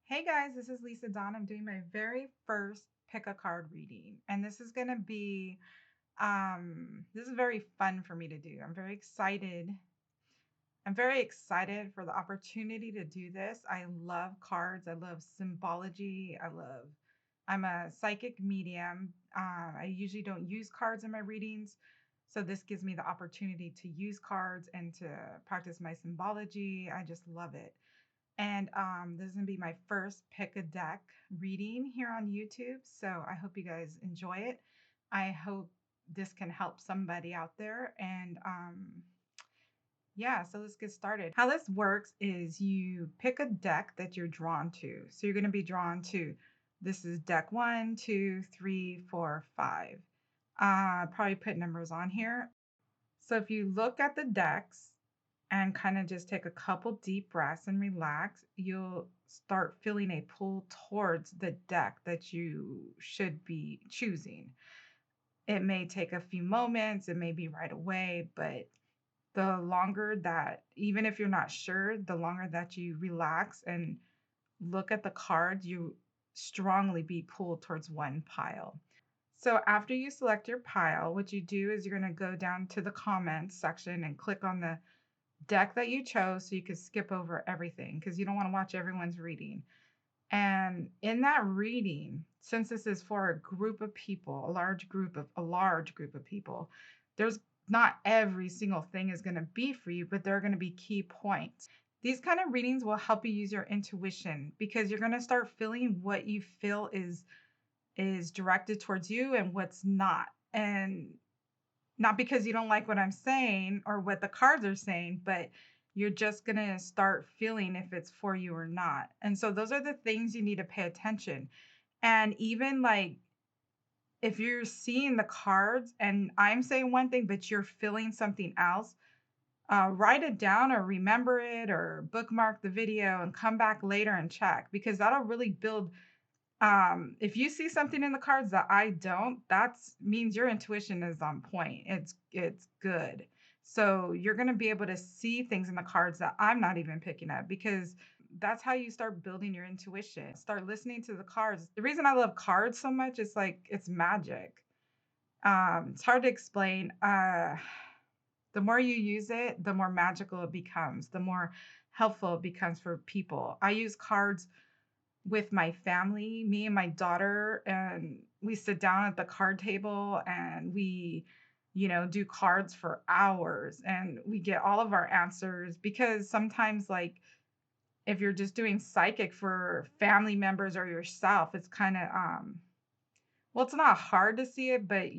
Hey guys, this is Lisa Dawn. I'm doing my very first pick a card reading, and this is going to be this is very fun for me to do. I'm very excited. I'm very excited for the opportunity to do this. I love cards. I love symbology. I'm a psychic medium. I usually don't use cards in my readings. So this gives me the opportunity to use cards and to practice my symbology. I just love it. And this is going to be my first pick a deck reading here on YouTube. So I hope you guys enjoy it. I hope this can help somebody out there. And yeah, so let's get started. How this works is you pick a deck that you're drawn to. So you're going to be drawn to this is deck 1, 2, 3, 4, 5. Probably put numbers on here. So if you look at the decks, and kind of just take a couple deep breaths and relax, you'll start feeling a pull towards the deck that you should be choosing. It may take a few moments, it may be right away, but the longer that, even if you're not sure, the longer that you relax and look at the cards, you strongly be pulled towards one pile. So after you select your pile, what you do is you're going to go down to the comments section and click on the deck that you chose so you could skip over everything because you don't want to watch everyone's reading. And in that reading, since this is for a group of people, a large group of people, there's not every single thing is going to be for you, but there are going to be key points. These kind of readings will help you use your intuition because you're going to start feeling what you feel is directed towards you and what's not. And not because you don't like what I'm saying or what the cards are saying, but you're just going to start feeling if it's for you or not. And so those are the things you need to pay attention. And even like if you're seeing the cards and I'm saying one thing, but you're feeling something else, write it down or remember it or bookmark the video and come back later and check because that'll really build if you see something in the cards that I don't, that's means your intuition is on point. It's good. So you're going to be able to see things in the cards that I'm not even picking up because that's how you start building your intuition. Start listening to the cards. The reason I love cards so much is like it's magic. It's hard to explain. The more you use it, the more magical it becomes, the more helpful it becomes for people. I use cards with my family, me and my daughter, and we sit down at the card table and we, do cards for hours and we get all of our answers because sometimes, like, if you're just doing psychic for family members or yourself, it's kind of, well, it's not hard to see it, but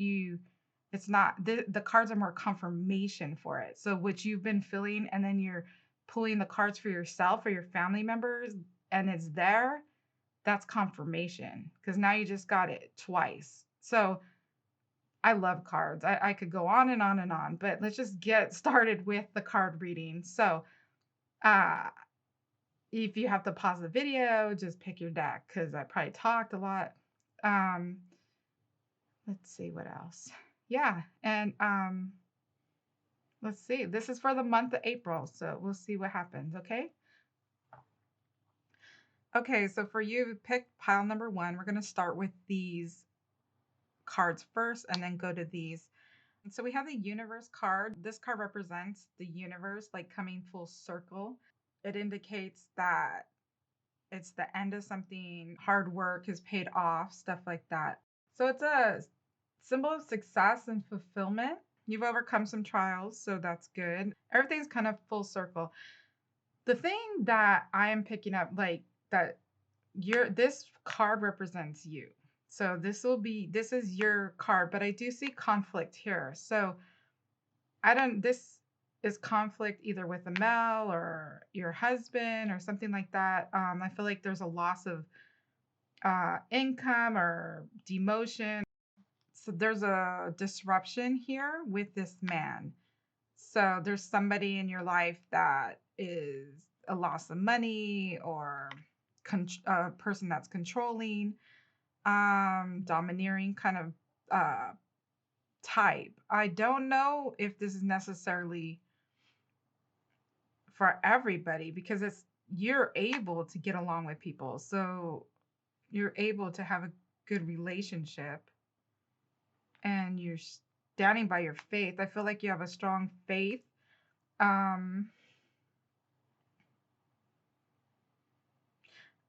it's not, the cards are more confirmation for it. So, what you've been feeling, and then you're pulling the cards for yourself or your family members, and it's there that's confirmation because now you just got it twice. So I love cards. I could go on and on and on, but let's just get started with the card reading. So uh, if you have to pause the video, just pick your deck because I probably talked a lot. Um, let's see what else. Yeah. And let's see. This is for the month of April. So we'll see what happens. Okay. Okay. So for you, pick pile number 1. We're going to start with these cards first and then go to these. And so we have the universe card. This card represents the universe like coming full circle. It indicates that it's the end of something, hard work has paid off, stuff like that. So it's a symbol of success and fulfillment. You've overcome some trials, so that's good. Everything's kind of full circle. The thing that I am picking up, like that this card represents you. So this is your card, but I do see conflict here. So this is conflict either with a male or your husband or something like that. I feel like there's a loss of income or demotion. So there's a disruption here with this man. So there's somebody in your life that is a loss of money or a person that's controlling, domineering kind of type. I don't know if this is necessarily for everybody because you're able to get along with people. So you're able to have a good relationship and you're standing by your faith. I feel like you have a strong faith. Um,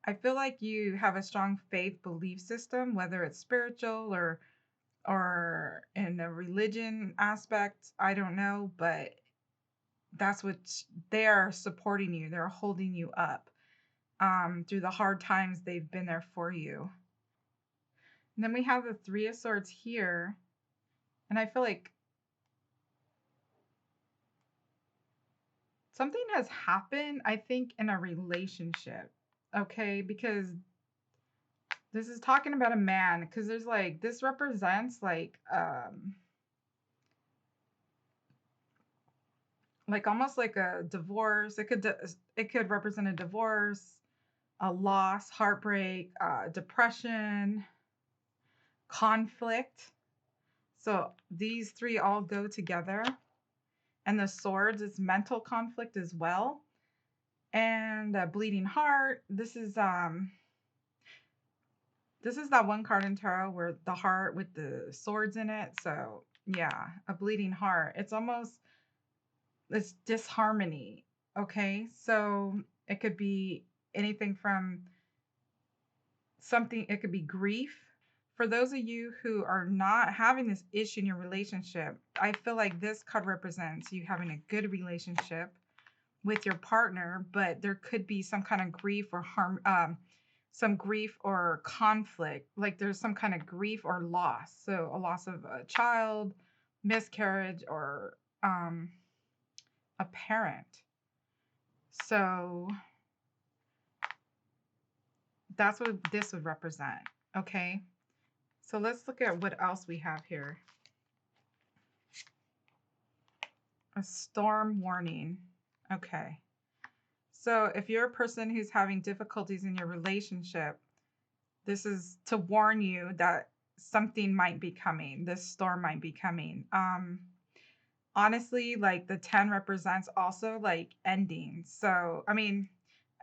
I feel like you have a strong faith belief system, whether it's spiritual or in a religion aspect. I don't know, but that's what they're supporting you. They're holding you up through the hard times. They've been there for you. And then we have the Three of Swords here. And I feel like something has happened, I think, in a relationship. Okay, because this is talking about a man, because there's like, this represents like almost like a divorce. It could represent a divorce, a loss, heartbreak, depression, conflict. So these three all go together. And the swords is mental conflict as well. And a bleeding heart. This is that one card in tarot where the heart with the swords in it. So yeah, a bleeding heart. It's disharmony. Okay. So it could be anything from something, it could be grief. For those of you who are not having this issue in your relationship, I feel like this card represents you having a good relationship with your partner, but there could be some kind of grief or some grief or conflict. Like there's some kind of grief or loss. So a loss of a child, miscarriage, or a parent. So that's what this would represent. Okay. So let's look at what else we have here. A storm warning. Okay. So if you're a person who's having difficulties in your relationship, this is to warn you that something might be coming. This storm might be coming. Honestly, like the 10 represents also like endings. So, I mean,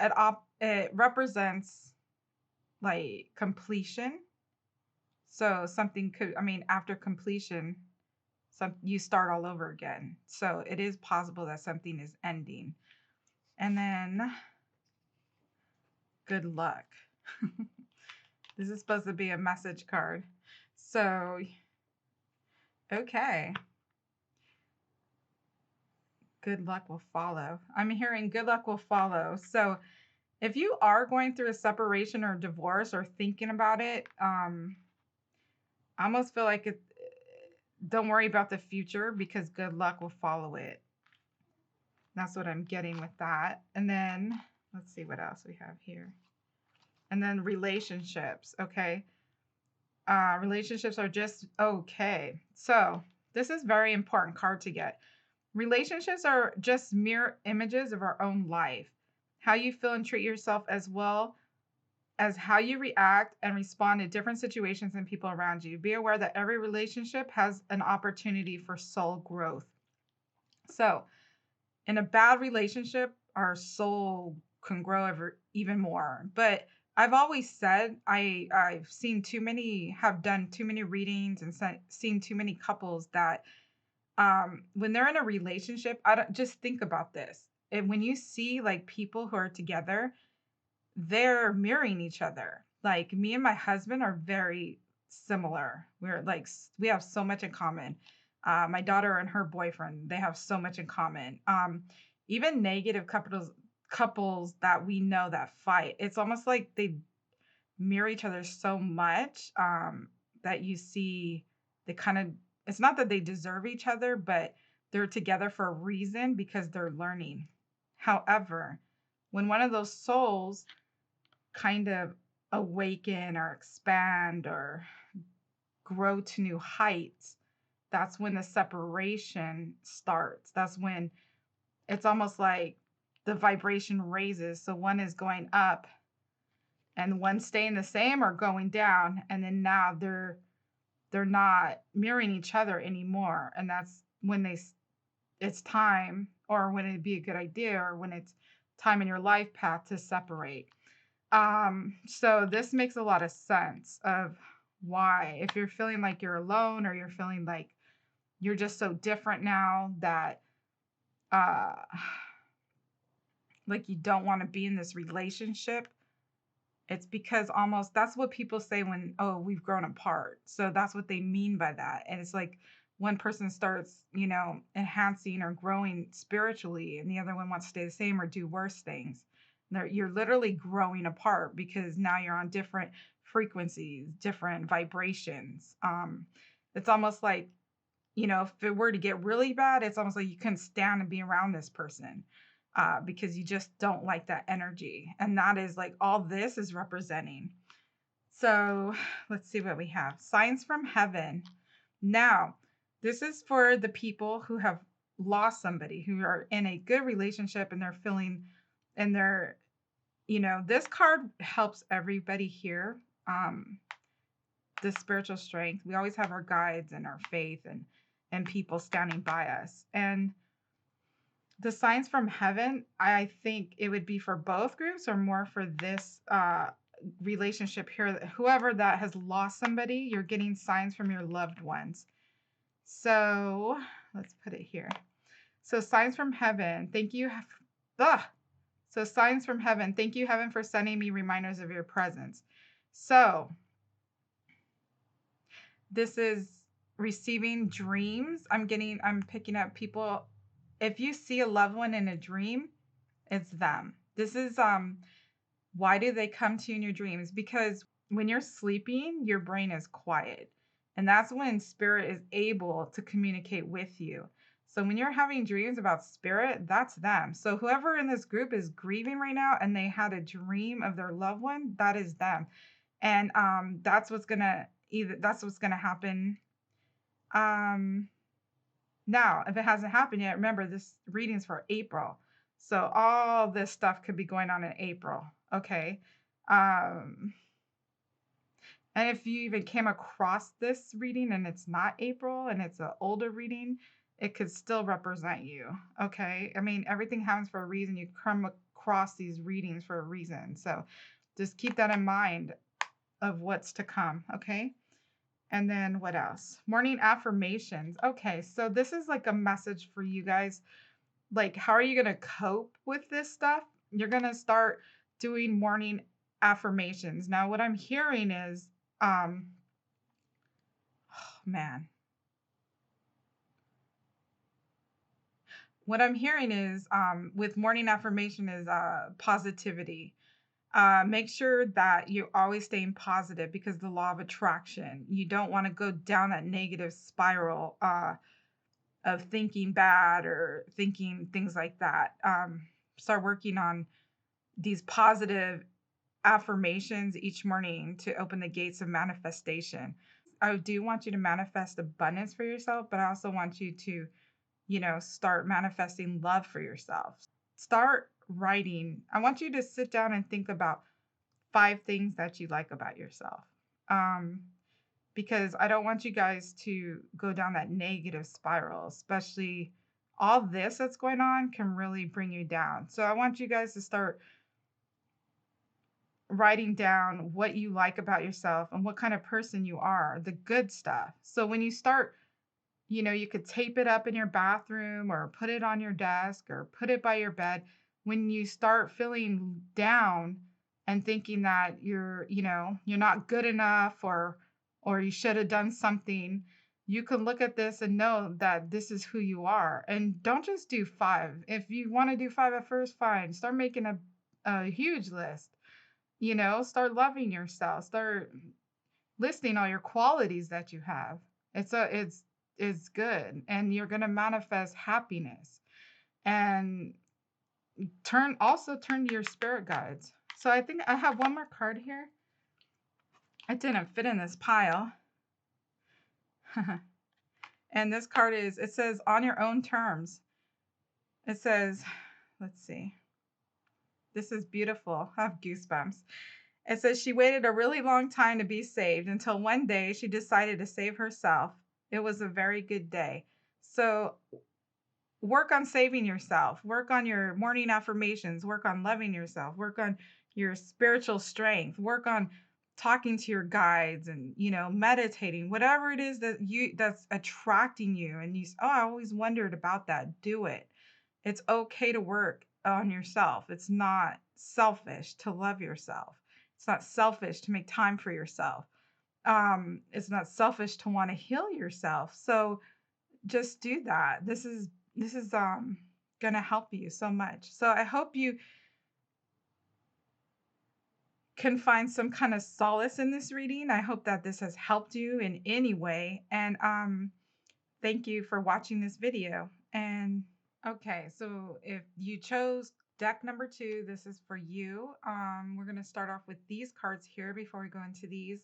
it represents like completion. So something could, I mean, after completion, you start all over again. So it is possible that something is ending. And then good luck. This is supposed to be a message card. So, okay. Good luck will follow. I'm hearing good luck will follow. So, if you are going through a separation or divorce or thinking about it, I almost feel like don't worry about the future because good luck will follow it. That's what I'm getting with that. And then let's see what else we have here. And then relationships. Okay. Relationships are just okay. So this is very important card to get. Relationships are just mirror images of our own life. How you feel and treat yourself, as well as how you react and respond to different situations and people around you. Be aware that every relationship has an opportunity for soul growth. So, in a bad relationship, our soul can grow even more. But I've always said I've seen have done too many readings and seen too many couples that when they're in a relationship, I don't just think about this. And when you see like people who are together, they're mirroring each other. Like me and my husband are very similar. We're like we have so much in common. My daughter and her boyfriend, they have so much in common. Even negative couples that we know that fight, it's almost like they mirror each other so much that you see they kind of, it's not that they deserve each other, but they're together for a reason because they're learning. However, when one of those souls kind of awaken or expand or grow to new heights, that's when the separation starts. That's when it's almost like the vibration raises. So one is going up and one staying the same or going down. And then now they're not mirroring each other anymore. And that's when it's time, or when it'd be a good idea, or when it's time in your life path to separate. So this makes a lot of sense of why, if you're feeling like you're alone or you're feeling like you're just so different now that uh like you don't want to be in this relationship, it's because almost that's what people say when, oh, we've grown apart. So that's what they mean by that. And it's like one person starts, enhancing or growing spiritually, and the other one wants to stay the same or do worse things. You're literally growing apart because now you're on different frequencies, different vibrations. It's almost like, if it were to get really bad, it's almost like you couldn't stand to be around this person because you just don't like that energy. And that is like all this is representing. So let's see what we have. Signs from heaven. Now, this is for the people who have lost somebody, who are in a good relationship and they're feeling, and they're, this card helps everybody here. The spiritual strength. We always have our guides and our faith and people standing by us. And the signs from heaven, I think it would be for both groups or more for this relationship here. Whoever that has lost somebody, you're getting signs from your loved ones. So let's put it here. So signs from heaven, thank you. So signs from heaven, thank you, heaven, for sending me reminders of your presence. So this is receiving dreams. I'm picking up people. If you see a loved one in a dream, it's them. This is why do they come to you in your dreams? Because when you're sleeping, your brain is quiet. And that's when spirit is able to communicate with you. So when you're having dreams about spirit, that's them. So whoever in this group is grieving right now and they had a dream of their loved one, that is them. And that's what's gonna happen. Now, if it hasn't happened yet, remember this reading's for April. So all this stuff could be going on in April. Okay. And if you even came across this reading and it's not April and it's an older reading, it could still represent you. Okay. I mean, everything happens for a reason. You come across these readings for a reason. So just keep that in mind of what's to come. Okay. And then what else? Morning affirmations. Okay, so this is like a message for you guys. Like, how are you going to cope with this stuff? You're going to start doing morning affirmations. Now, what I'm hearing is, oh man. What I'm hearing is with morning affirmation is positivity. Make sure that you're always staying positive because the law of attraction. You don't want to go down that negative spiral of thinking bad or thinking things like that. Start working on these positive affirmations each morning to open the gates of manifestation. I do want you to manifest abundance for yourself, but I also want you to, start manifesting love for yourself. Start writing. I want you to sit down and think about 5 things that you like about yourself. Because I don't want you guys to go down that negative spiral, especially all this that's going on can really bring you down. So I want you guys to start writing down what you like about yourself and what kind of person you are, the good stuff. So when you start, you could tape it up in your bathroom or put it on your desk or put it by your bed. When you start feeling down and thinking that you're not good enough or you should have done something, you can look at this and know that this is who you are. And don't just do 5. If you want to do 5 at first, fine. Start making a huge list. Start loving yourself. Start listing all your qualities that you have. It's good, and you're going to manifest happiness. And turn to your spirit guides. So I think I have one more card here. It didn't fit in this pile. And this card it says, on your own terms. It says, let's see. This is beautiful. I have goosebumps. It says she waited a really long time to be saved until one day she decided to save herself. It was a very good day. So work on saving yourself, work on your morning affirmations, work on loving yourself, work on your spiritual strength, work on talking to your guides and, meditating, whatever it is that's attracting you. And oh, I always wondered about that. Do it. It's okay to work on yourself. It's not selfish to love yourself. It's not selfish to make time for yourself. It's not selfish to want to heal yourself. So just do that. This is gonna help you so much. So I hope you can find some kind of solace in this reading. I hope that this has helped you in any way. And thank you for watching this video. And okay, so if you chose deck number 2, this is for you. We're gonna start off with these cards here before we go into these.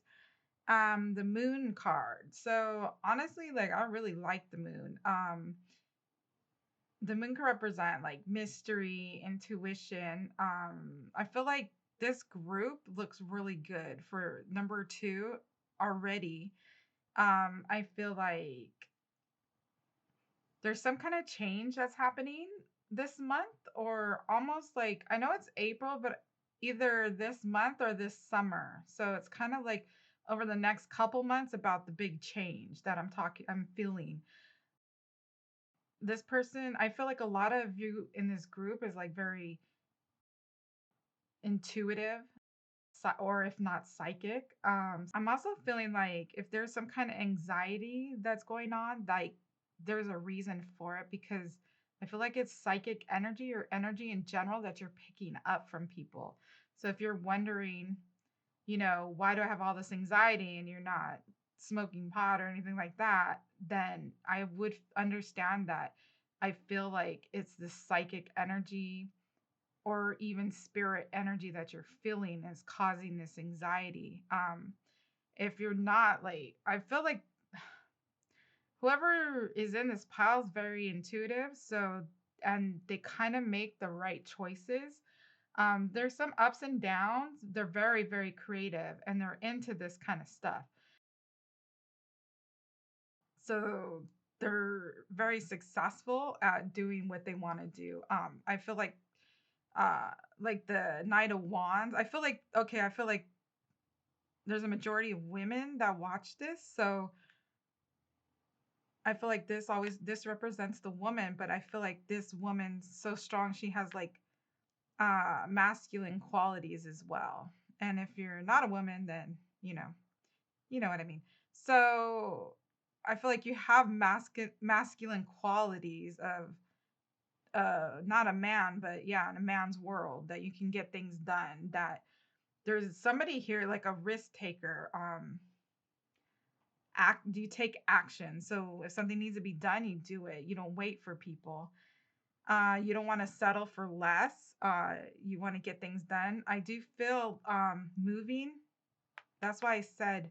The moon card. So honestly, like I really like the moon. The moon can represent like mystery, intuition. I feel like this group looks really good for number 2 already. I feel like there's some kind of change that's happening this month, or almost like I know it's April, but either this month or this summer. So it's kind of like over the next couple months about the big change that I'm feeling. This person, I feel like a lot of you in this group is like very intuitive, or if not psychic. I'm also feeling like if there's some kind of anxiety that's going on, like there's a reason for it, because I feel like it's psychic energy or energy in general that you're picking up from people. So if you're wondering, why do I have all this anxiety and you're not smoking pot or anything like that, then I would understand that. I feel like it's the psychic energy or even spirit energy that you're feeling is causing this anxiety. If you're not, like, I feel like whoever is in this pile is very intuitive, so and they kind of make the right choices. There's some ups and downs. They're very, very creative and they're into this kind of stuff. So they're very successful at doing what they want to do. I feel uh like the Knight of Wands. I feel like there's a majority of women that watch this. So I feel like this represents the woman, but I feel like this woman's so strong. She has like masculine qualities as well. And if you're not a woman, then you know what I mean. So I feel like you have masculine qualities of not a man, but yeah, in a man's world, that you can get things done. That there's somebody here like a risk taker. Do you take action? So if something needs to be done, you do it. You don't wait for people. You don't want to settle for less. You want to get things done. I do feel moving. That's why I said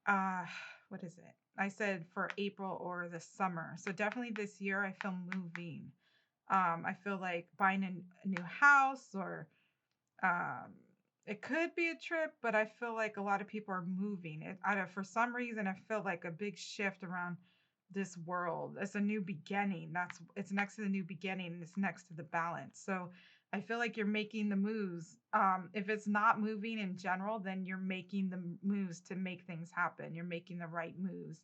uh what is it? I said for April or the summer. So definitely this year I feel moving. I feel like buying a new house, or um it could be a trip, but I feel like a lot of people are moving. I don't, for some reason I feel like a big shift around this world. It's a new beginning. It's next to the new beginning, and it's next to the balance. So I feel like you're making the moves. If it's not moving in general, then you're making the moves to make things happen. You're making the right moves.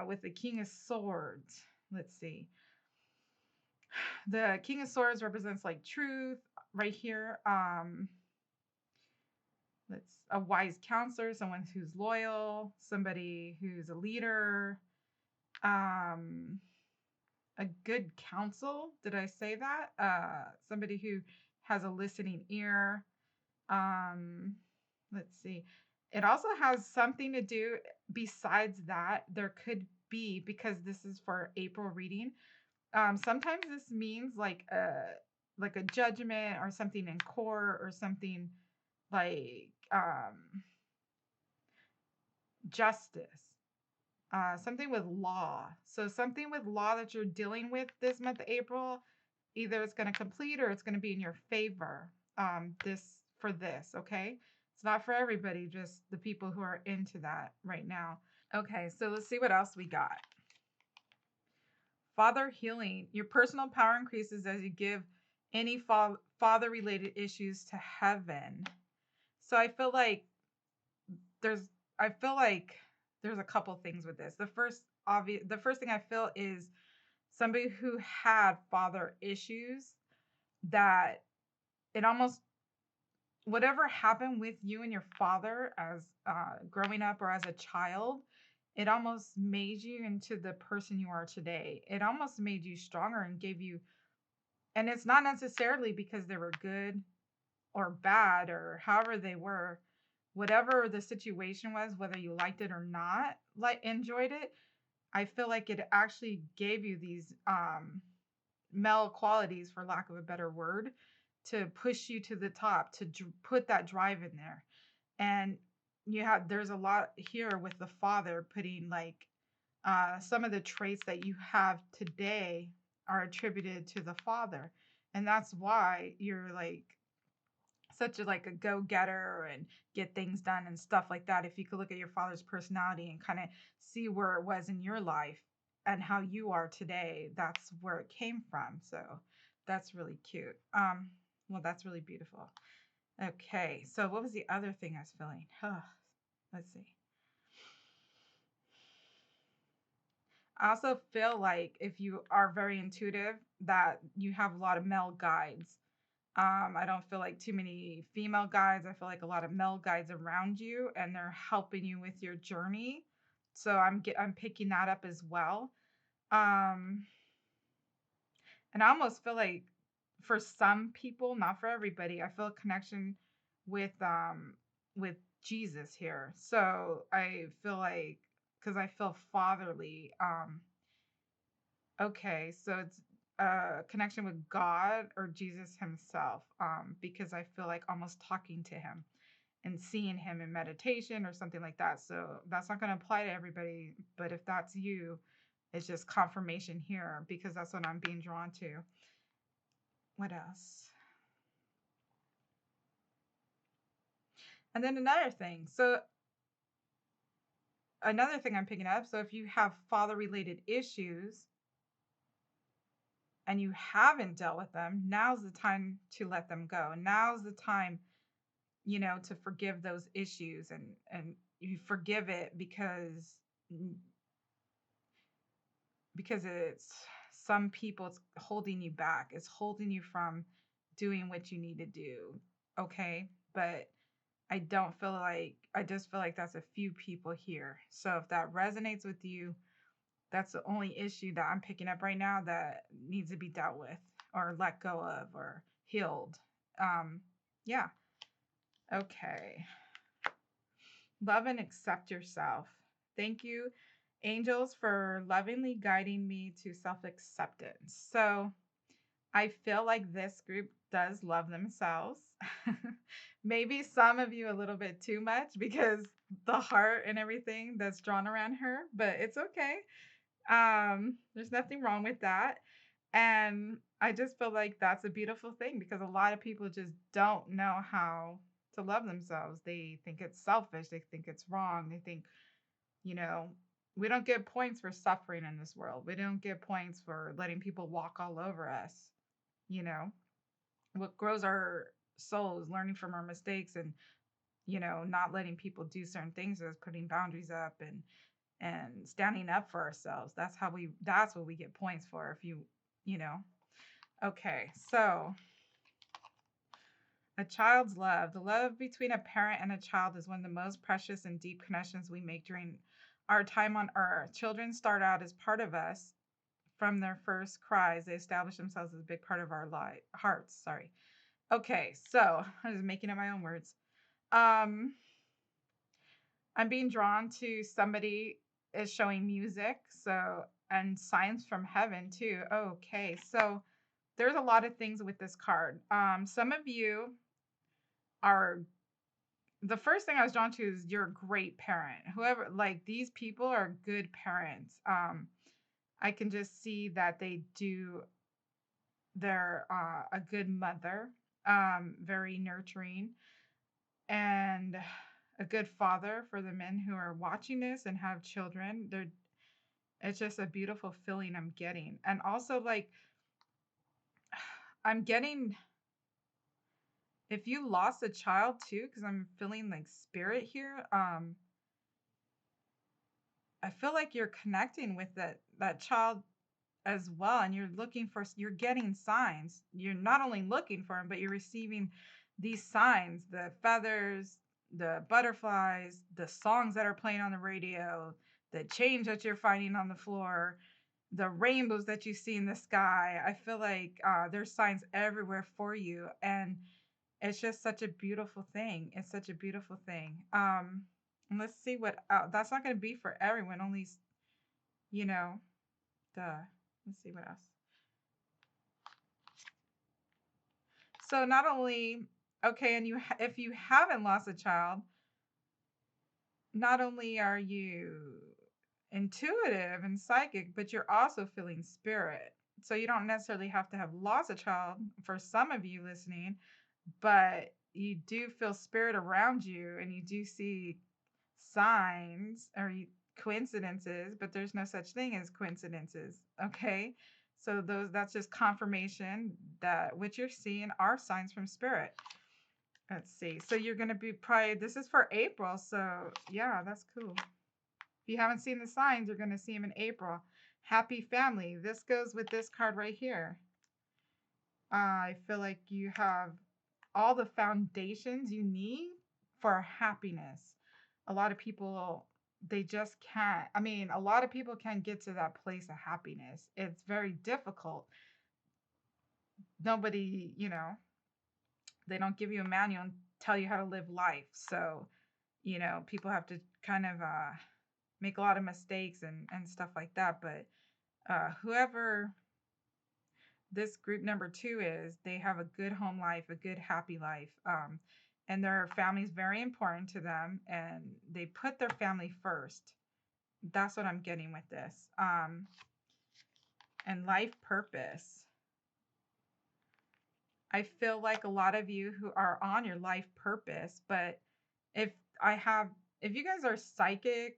With the King of Swords, let's see. The King of Swords represents like truth right here. Let's A wise counselor, someone who's loyal, somebody who's a leader, um, a good counsel. Did I say that? Somebody who has a listening ear. Um, let's see. It also has something to do besides that. There could be, because this is for April reading. Sometimes this means like a judgment or something in court, or something like justice. Something with law. So something with law that you're dealing with this month of April, either it's going to complete or it's going to be in your favor. This, okay? It's not for everybody, just the people who are into that right now. Okay, so let's see what else we got. Father healing. Your personal power increases as you give any father related issues to heaven. So there's I feel like there's a couple things with this. The first thing I feel is somebody who had father issues, that it almost, whatever happened with you and your father as growing up or as a child, it almost made you into the person you are today. It almost made you stronger and gave you, and it's not necessarily because they were good or bad or however they were, whatever the situation was, whether you liked it or not, like enjoyed it. I feel like it actually gave you these male qualities, for lack of a better word, to push you to the top, to put that drive in there. And there's a lot here with the father putting like some of the traits that you have today are attributed to the father. And that's why you're like such a like a go-getter and get things done and stuff like that. If you could look at your father's personality and kind of see where it was in your life and how you are today, that's where it came from. So that's really cute. Well, that's really beautiful. Okay, so what was the other thing I was feeling? Let's see. I also feel like if you are very intuitive, that you have a lot of male guides. I don't feel like too many female guides. I feel like a lot of male guides around you, and they're helping you with your journey. So I'm picking that up as well. Um, and I almost feel like for some people, not for everybody, I feel a connection with Jesus here. So I feel like, because I feel fatherly. Okay, so it's a connection with God or Jesus himself, because I feel like almost talking to him and seeing him in meditation or something like that. So that's not going to apply to everybody, but if that's you, it's just confirmation here because that's what I'm being drawn to. What else? And then another thing. So another thing I'm picking up. So if you have father related issues and you haven't dealt with them, now's the time to let them go. Now's the time, to forgive those issues, and you forgive it because it's some people, it's holding you back. It's holding you from doing what you need to do. Okay. But I just feel like that's a few people here. So if that resonates with you, that's the only issue that I'm picking up right now that needs to be dealt with or let go of or healed. Yeah. Okay. Love and accept yourself. Thank you, angels, for lovingly guiding me to self acceptance. So I feel like this group does love themselves. Maybe some of you a little bit too much because the heart and everything that's drawn around her, but it's okay. There's nothing wrong with that. And I just feel like that's a beautiful thing because a lot of people just don't know how to love themselves. They think it's selfish. They think it's wrong. They think, you know, we don't get points for suffering in this world. We don't get points for letting people walk all over us. You know, what grows our souls, learning from our mistakes and, not letting people do certain things is putting boundaries up and standing up for ourselves. That's what we get points for if you know. Okay, so a child's love. The love between a parent and a child is one of the most precious and deep connections we make during our time on earth. Children start out as part of us from their first cries. They establish themselves as a big part of our hearts. Sorry. Okay, so I'm just making up my own words. I'm being drawn to somebody is showing music, so and signs from heaven too. Okay, so there's a lot of things with this card. Some of you are, the first thing I was drawn to is you're a great parent. Whoever, like these people are good parents. I can just see that they're a good mother, very nurturing, and a good father for the men who are watching this and have children. It's just a beautiful feeling I'm getting. And also, like, I'm getting, if you lost a child too, because I'm feeling like spirit here, I feel like you're connecting with that child as well, and you're getting signs. You're not only looking for them, but you're receiving these signs, the feathers, the butterflies, the songs that are playing on the radio, the change that you're finding on the floor, the rainbows that you see in the sky. I feel like there's signs everywhere for you, and it's just such a beautiful thing. It's such a beautiful thing. And let's see what that's not going to be for everyone. Only you know the. Let's see what else. So not only okay, and if you haven't lost a child, not only are you intuitive and psychic, but you're also feeling spirit. So you don't necessarily have to have lost a child for some of you listening, but you do feel spirit around you and you do see signs or coincidences, but there's no such thing as coincidences. Okay. So that's just confirmation that what you're seeing are signs from spirit. Let's see. So you're going to be probably, this is for April. So yeah, that's cool. If you haven't seen the signs, you're going to see them in April. Happy family. This goes with this card right here. I feel like you have all the foundations you need for happiness. A lot of people, they just can't. I mean, a lot of people can't get to that place of happiness. It's very difficult. Nobody, they don't give you a manual and tell you how to live life. So, people have to kind of make a lot of mistakes and stuff like that. But whoever this group number 2 is, they have a good home life, a good happy life, and their family is very important to them, and they put their family first. That's what I'm getting with this. And life purpose. I feel like a lot of you who are on your life purpose, but if if you guys are psychic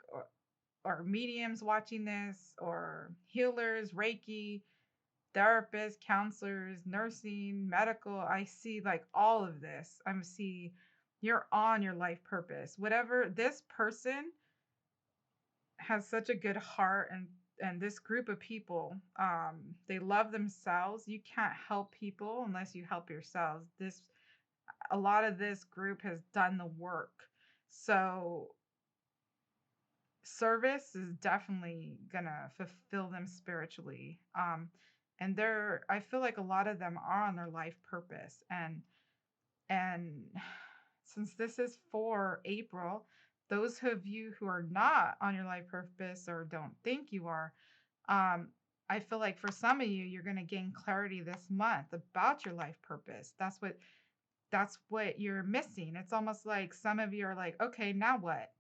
or mediums watching this, or healers, Reiki, therapists, counselors, nursing, medical, I see like all of this. See you're on your life purpose. Whatever, this person has such a good heart, and this group of people, they love themselves. You can't help people unless you help yourselves. A lot of this group has done the work. So service is definitely gonna fulfill them spiritually. And I feel like a lot of them are on their life purpose. And since this is for April, those of you who are not on your life purpose or don't think you are, I feel like for some of you, you're gonna gain clarity this month about your life purpose. That's what you're missing. It's almost like some of you are like, okay, now what?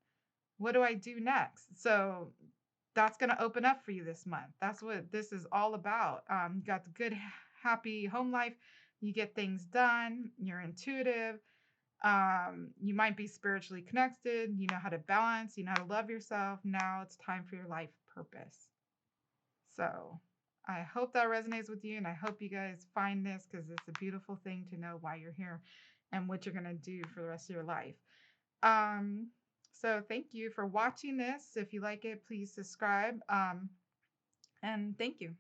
What do I do next? So that's going to open up for you this month. That's what this is all about. You got the good, happy home life. You get things done. You're intuitive. You might be spiritually connected. You know how to balance. You know how to love yourself. Now it's time for your life purpose. So I hope that resonates with you, and I hope you guys find this, because it's a beautiful thing to know why you're here and what you're going to do for the rest of your life. So thank you for watching this. If you like it, please subscribe. And thank you.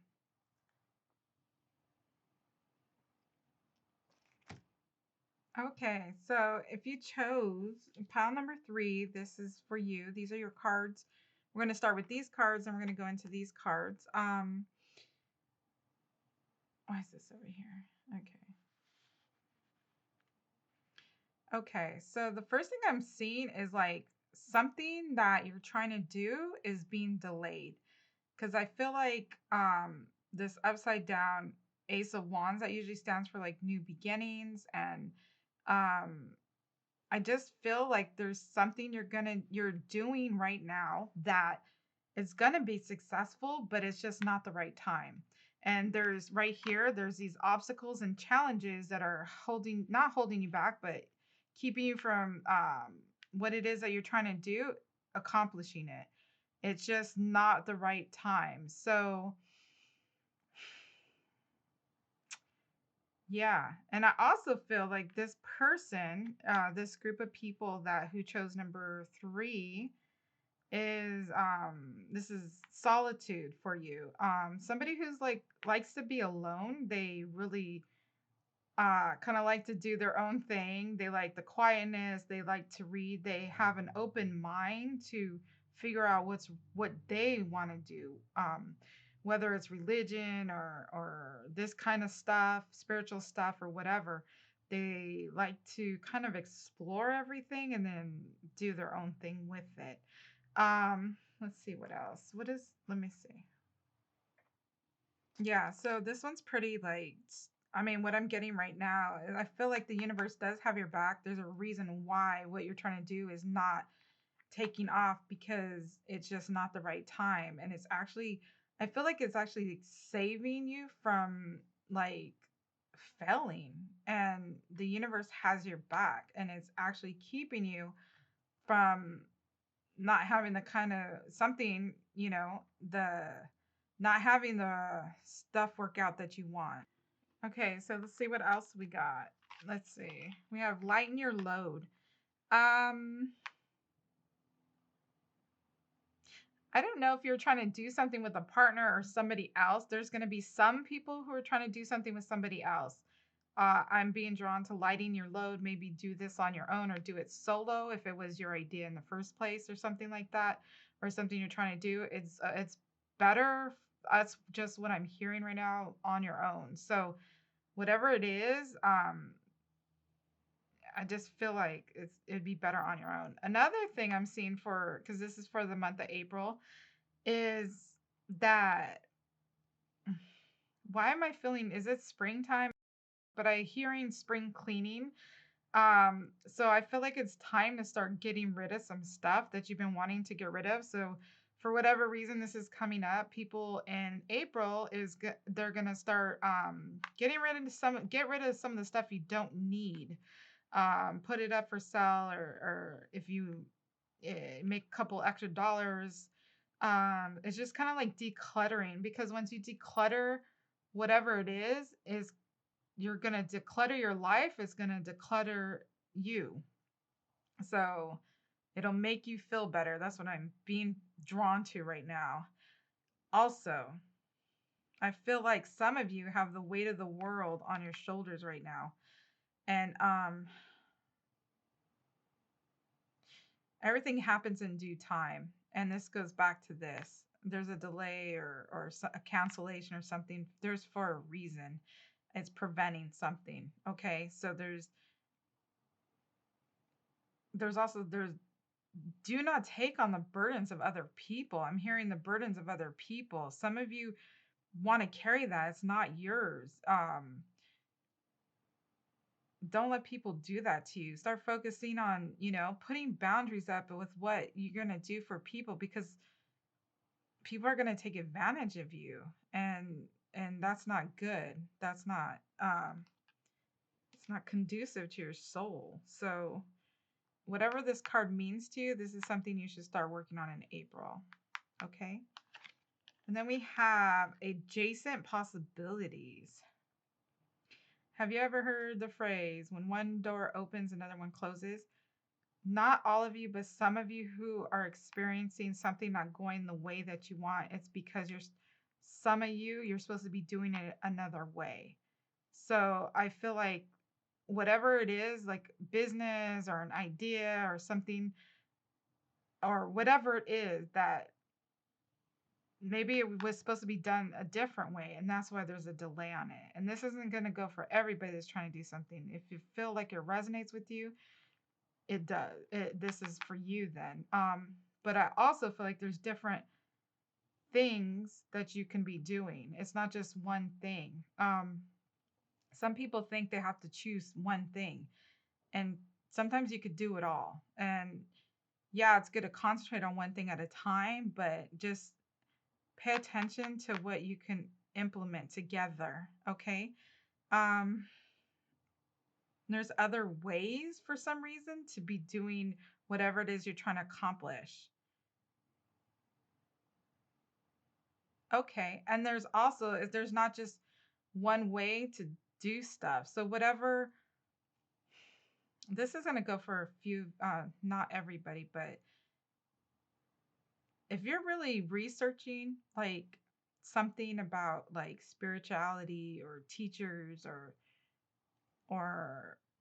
Okay, so if you chose pile number 3, this is for you. These are your cards. We're going to start with these cards, and we're going to go into these cards. Why is this over here? Okay. Okay, so the first thing I'm seeing is like something that you're trying to do is being delayed, because I feel like this upside down Ace of Wands, that usually stands for like new beginnings, and um I just feel like there's something you're doing right now that is gonna be successful, but it's just not the right time. And there's these obstacles and challenges that are not holding you back, but keeping you from what it is that you're trying to do, accomplishing it. It's just not the right time. So, yeah. And I also feel like this person, this group of people that who chose number 3 is this is solitude for you. Somebody who's like likes to be alone. They really kind of like to do their own thing. They like the quietness. They like to read. They have an open mind to figure out what they want to do. Whether it's religion or this kind of stuff, spiritual stuff or whatever. They like to kind of explore everything and then do their own thing with it. Let's see what else. Let me see. Yeah, so this one's pretty like I mean, what I'm getting right now, I feel like the universe does have your back. There's a reason why what you're trying to do is not taking off because it's just not the right time. And it's actually, I feel like it's actually saving you from like failing. And the universe has your back and it's actually keeping you from not having the kind of something, the not having the stuff work out that you want. Okay, so let's see what else we got. Let's see. We have lighten your load. Um, I don't know if you're trying to do something with a partner or somebody else. There's going to be some people who are trying to do something with somebody else. I'm being drawn to lighting your load. Maybe do this on your own or do it solo if it was your idea in the first place or something like that, or something you're trying to do. It's better. That's just what I'm hearing right now on your own. So whatever it is, I just feel like it'd be better on your own. Another thing I'm seeing for because this is for the month of April is that why am I feeling is it springtime? But I hearing spring cleaning. So I feel like it's time to start getting rid of some stuff that you've been wanting to get rid of. So for whatever reason this is coming up, people in April they're gonna start get rid of some of the stuff you don't need. Put it up for sale or if you make a couple extra dollars. It's just kind of like decluttering because once you declutter whatever it is you're going to declutter your life, it's going to declutter you. So it'll make you feel better. That's what I'm being drawn to right now. Also, I feel like some of you have the weight of the world on your shoulders right now. And everything happens in due time. And this goes back to this. There's a delay or a cancellation or something. There's for a reason. It's preventing something. Okay. So there's do not take on the burdens of other people. I'm hearing the burdens of other people. Some of you want to carry that. It's not yours. Don't let people do that to you. Start focusing on, putting boundaries up with what you're going to do for people because people are going to take advantage of you and that's not good. That's not it's not conducive to your soul. So whatever this card means to you, this is something you should start working on in April. Okay. And then we have adjacent possibilities. Have you ever heard the phrase, when one door opens, another one closes? Not all of you, but some of you who are experiencing something not going the way that you want, it's because some of you're supposed to be doing it another way. So I feel like whatever it is, like business or an idea or something, or whatever it is that maybe it was supposed to be done a different way and that's why there's a delay on it. And this isn't going to go for everybody that's trying to do something. If you feel like it resonates with you, it does. This is for you then. But I also feel like there's different things that you can be doing. It's not just one thing. Some people think they have to choose one thing, and sometimes you could do it all. And yeah, it's good to concentrate on one thing at a time, but just pay attention to what you can implement together. Okay. Um, there's other ways for some reason to be doing whatever it is you're trying to accomplish. Okay. And there's not just one way to do stuff. So whatever, this is going to go for a few, not everybody, but if you're really researching like something about like spirituality or teachers or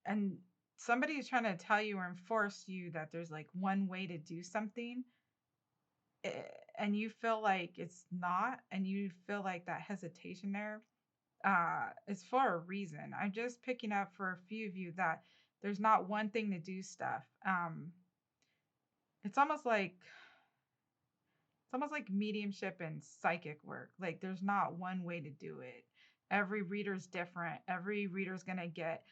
and somebody is trying to tell you or enforce you that there's like one way to do something, eh, and you feel like it's not, and you feel like that hesitation there, is for a reason. I'm just picking up for a few of you that there's not one thing to do stuff. It's almost like it's almost like mediumship and psychic work. Like there's not one way to do it. Every reader's different. Every reader's gonna get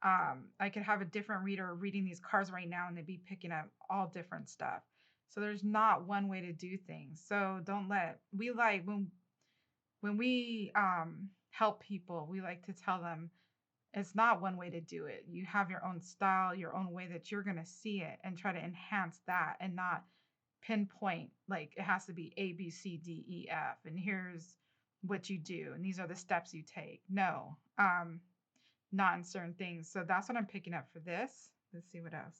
I could have a different reader reading these cards right now and they'd be picking up all different stuff. So there's not one way to do things. So don't let we like when we help people, we like to tell them it's not one way to do it. You have your own style, your own way that you're gonna see it and try to enhance that and not pinpoint like it has to be A, B, C, D, E, F, and here's what you do, and these are the steps you take. No, not in certain things. So that's what I'm picking up for this. Let's see what else.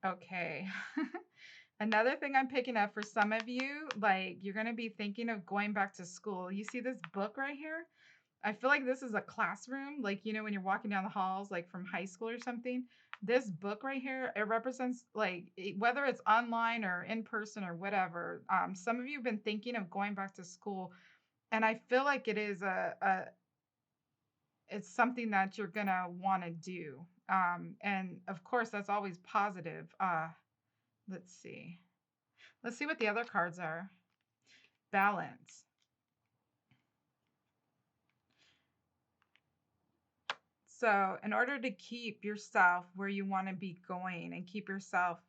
Okay. Another thing I'm picking up for some of you, like you're going to be thinking of going back to school. You see this book right here? I feel like this is a classroom, like, when you're walking down the halls, like from high school or something. This book right here, it represents like whether it's online or in person or whatever. Some of you have been thinking of going back to school, and I feel like it is it's something that you're gonna want to do. And of course, that's always positive. Let's see. Let's see what the other cards are. Balance. So, in order to keep yourself where you want to be going and keep yourself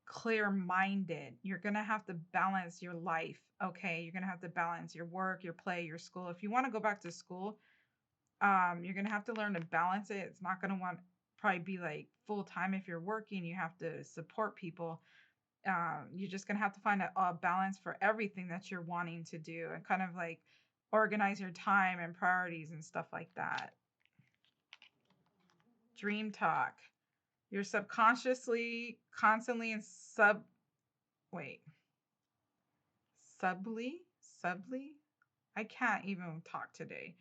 clear minded, you're going to have to balance your life. Okay. You're going to have to balance your work, your play, your school. If you want to go back to school, you're going to have to learn to balance it. It's not going to want probably be like full time. If you're working, you have to support people. You're just going to have to find a balance for everything that you're wanting to do and kind of like organize your time and priorities and stuff like that. Dream talk. You're subconsciously constantly in wait, subly, subly. I can't even talk today.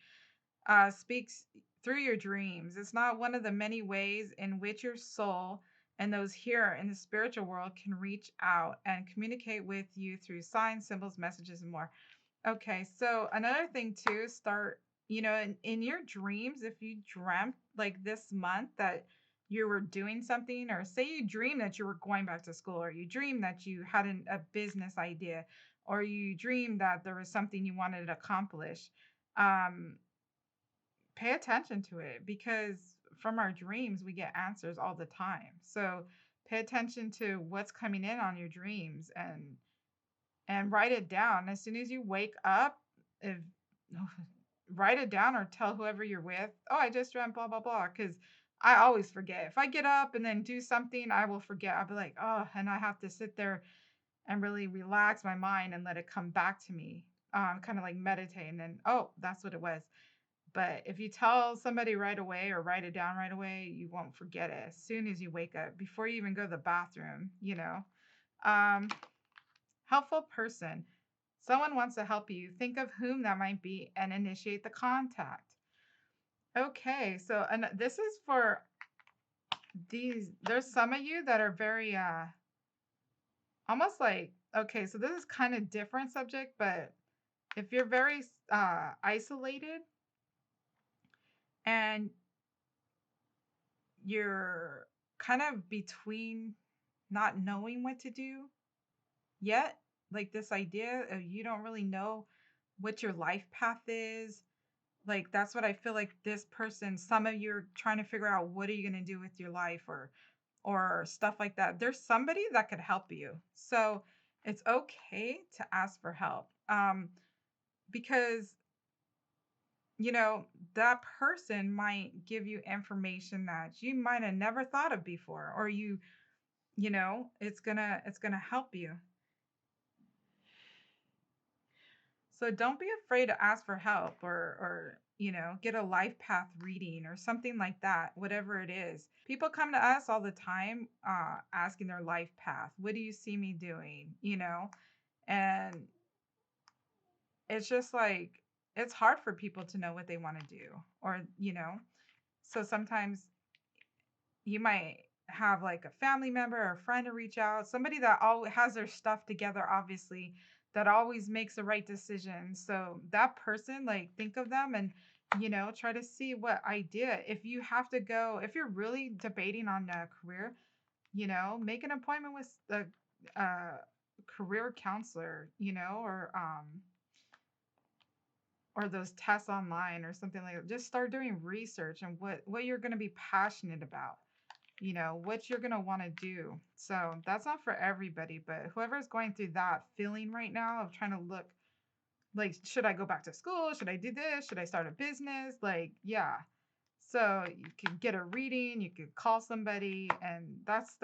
Speaks through your dreams. It's not one of the many ways in which your soul and those here in the spiritual world can reach out and communicate with you through signs, symbols, messages, and more. Okay, so another thing too, start, in your dreams, if you dreamt like this month that you were doing something, or say you dream that you were going back to school, or you dream that you had a business idea, or you dream that there was something you wanted to accomplish, um, pay attention to it because from our dreams, we get answers all the time. So pay attention to what's coming in on your dreams and write it down as soon as you wake up. If write it down or tell whoever you're with, oh, I just dreamt blah blah blah, because I always forget. If I get up and then do something, I will forget. I'll be like, oh, and I have to sit there and really relax my mind and let it come back to me, kind of like meditate, and then, oh, that's what it was. But if you tell somebody right away or write it down right away, you won't forget it as soon as you wake up, before you even go to the bathroom. um Helpful person. Someone wants to help you. Think of whom that might be and initiate the contact. Okay, so and this is for these. There's some of you that are very almost like, okay, so this is kind of different subject, but if you're very isolated and you're kind of between not knowing what to do yet, like this idea of you don't really know what your life path is. Like that's what I feel like this person, some of you are trying to figure out what are you going to do with your life or stuff like that. There's somebody that could help you. So it's okay to ask for help. Because that person might give you information that you might have never thought of before, or it's going to help you. So don't be afraid to ask for help or get a life path reading or something like that, whatever it is. People come to us all the time asking their life path. What do you see me doing? And it's just like it's hard for people to know what they want to do or so sometimes you might have like a family member or a friend to reach out, somebody that all has their stuff together, obviously, that always makes the right decision. So that person, like, think of them and try to see what idea. If you have to go, if you're really debating on a career, make an appointment with the career counselor, or those tests online or something like that. Just start doing research and what you're going to be passionate about, what you're going to want to do. So that's not for everybody, but whoever's going through that feeling right now of trying to look like, should I go back to school? Should I do this? Should I start a business? Like, yeah. So you could get a reading, you could call somebody, and that's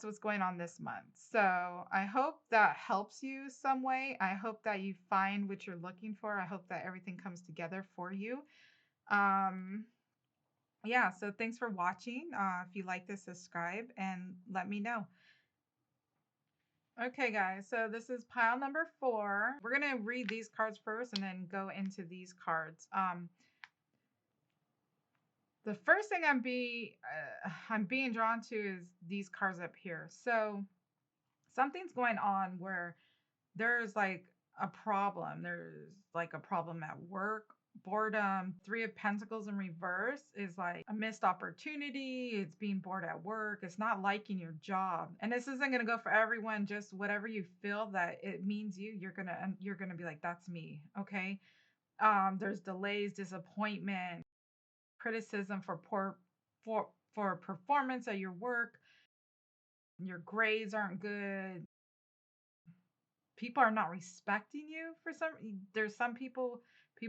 what's going on this month. So I hope that helps you some way. I hope that you find what you're looking for. I hope that everything comes together for you. Um, yeah, so thanks for watching. If you like this, subscribe and let me know. Okay, guys, so this is pile number 4. We're going to read these cards first and then go into these cards. The first thing I'm being drawn to is these cards up here. So something's going on where there's like a problem. There's like a problem at work, boredom. 3 of Pentacles in reverse is like a missed opportunity. It's being bored at work. It's not liking your job. And this isn't going to go for everyone. Just whatever you feel that it means you're going to be like, that's me. Okay. There's delays, disappointment, criticism for performance at your work. Your grades aren't good. People are not respecting you for there's some people